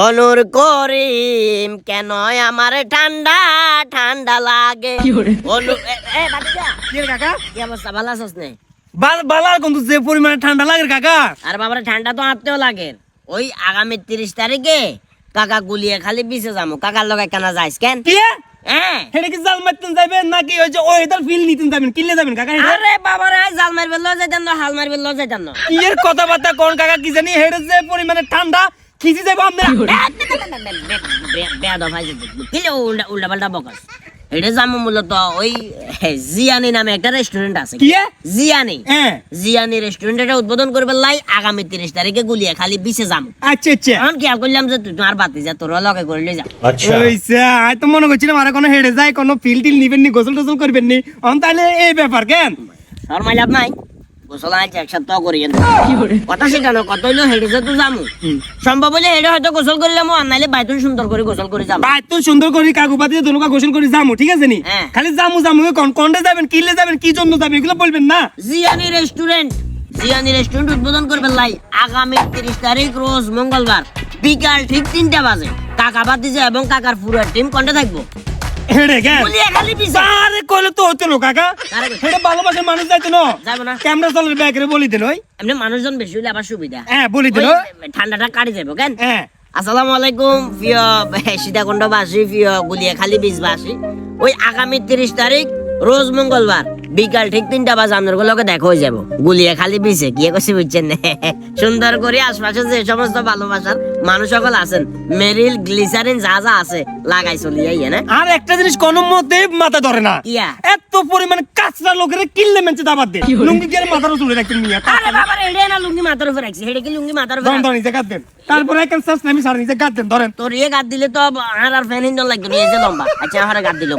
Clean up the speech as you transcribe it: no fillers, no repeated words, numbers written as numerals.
অনুর করিম কেন আমার ঠান্ডা ঠান্ডা লাগে কাকা কি অবস্থা ভালো আছিস নে? বালার কিন্তু যে পরিমাণে ঠান্ডা লাগে কাকা আর বাবার ঠান্ডা তো আঁটতেও লাগে। ওই আগামী 30 তারিখে কাকা গুলিয়ে খালি বিছে যাবো। কাকার লগে কেন যাইস কেন? কি হ্যাঁ হেডে কি জাল মারতেন যাবেন নাকি ওই যে ওয়েদার ফিল নিতেন যাবেন কিনলে যাবেন কাকা হেডে আরে বাবার জাল মারবে লো যাইতাম না, হাল মারবে লো যাইতাম না। কি এর কথাবার্তা কোন কাকা কি জানি হেডে যে পরিমাণে ঠান্ডা খিজি যাবো আমরা বেয়াদ ভাই কিলে উল্টা পাল্টা বকাস। এটা যাবো মূলত ওই জিয়ানি নামে একটা রেস্টুরেন্ট আছে। কি জিয়ানি হ্যাঁ জিয়ানি রেস্টুরেন্ট এটা উদ্বোধন করবে লাই আগামী 30 তারিখে গুলিয়ে খালি বিছে যাবো। আচ্ছা আচ্ছা এখন খেয়াল করলাম যে তুই তোমার বাতি যা তোর লগে করলে যা। ওইসা আই তো মনে করছিলাম আর কোনো হেডে যায় কোনো ফিল টিল নিবেন নি গোসল টোসল করবেন নি তাহলে এই ব্যাপার কেন শর্মাই লাভ নাই, গোসল আছে এক সপ্তাহ করি কথা সেখানে কত হইলো হেঁটে যে তুই যামু সম্ভব হলে হেঁটে হয়তো গোসল করলাম আর নাইলে বাইতুন সুন্দর করে গোসল করে যাবো। ভাই তো সুন্দর করে কাকু পাতি দোলকা গোসল করে যামু ঠিক আছে নি হ্যাঁ। খালি যামু যামু কোনটা যাবেন কিলে যাবেন কি জন্য যাবেন এগুলো বলবেন না। জিয়ানি রেস্টুরেন্ট উদ্বোধন করবে লাই আগামী 30 তারিখ রোজ মঙ্গলবার বিকাল ঠিক 3টা বাজে। কাকা বাতিজা এবং কাকার পুরো টিম কোনটা থাকবো? হেডে কেন গুলিয়ে খালি বিছে। আরে কইলে তো হতো না কাকা আরে হেডে ভালোবাসার মানুষ যাইতো না যাবো না, ক্যামেরা চলের ব্যাগরে বলি দেন ওই এমনি মানুষজন বেশি হলে আবার সুবিধা। হ্যাঁ বলি দেন ওই ঠান্ডাটা কাটি যাবো কেন? হ্যাঁ আসসালামু আলাইকুম প্রিয় সীতাকুণ্ডবাসী, প্রিয় গুলিয়াখালী বীজবাসী। ওই আগামী 30 তারিখ রোজ মঙ্গলবার বিকাল ঠিক 3টা বাজে আপনার গুলোকে দেখা হয়ে যাবো গুলিয়াখালী বীজে কি করছি বুঝছেন না? সুন্দর করে আশপাশে যে সমস্ত ভালোবাসার মানুষ সকল আছেন মেরিল গ্লিসারিন যা যা আছে লাগাই চলিয়ে না। আর একটা জিনিস কোন মতে মাথা ধরে না ইয়া এত পরিমাণে কাঁচরা লোকের কিনলে মেনছে দাবাত দে লুঙ্গি গিয়ে মাথার চুলে রাখতেন মিয়া আরে বাবা রে না লুঙ্গি মাথার উপর রাখছি, হেডে কি লুঙ্গি মাথার উপর ধরেন ধরেন নিচে গাদ দেন তারপরে এক সাস নামি সার নিচে গাদ দেন ধরেন তোর ইয়ে গাদ দিলে তো আর ফ্যান হিন্দন লাগবে না, এই যে লম্বা। আচ্ছা আমার গাদ দিল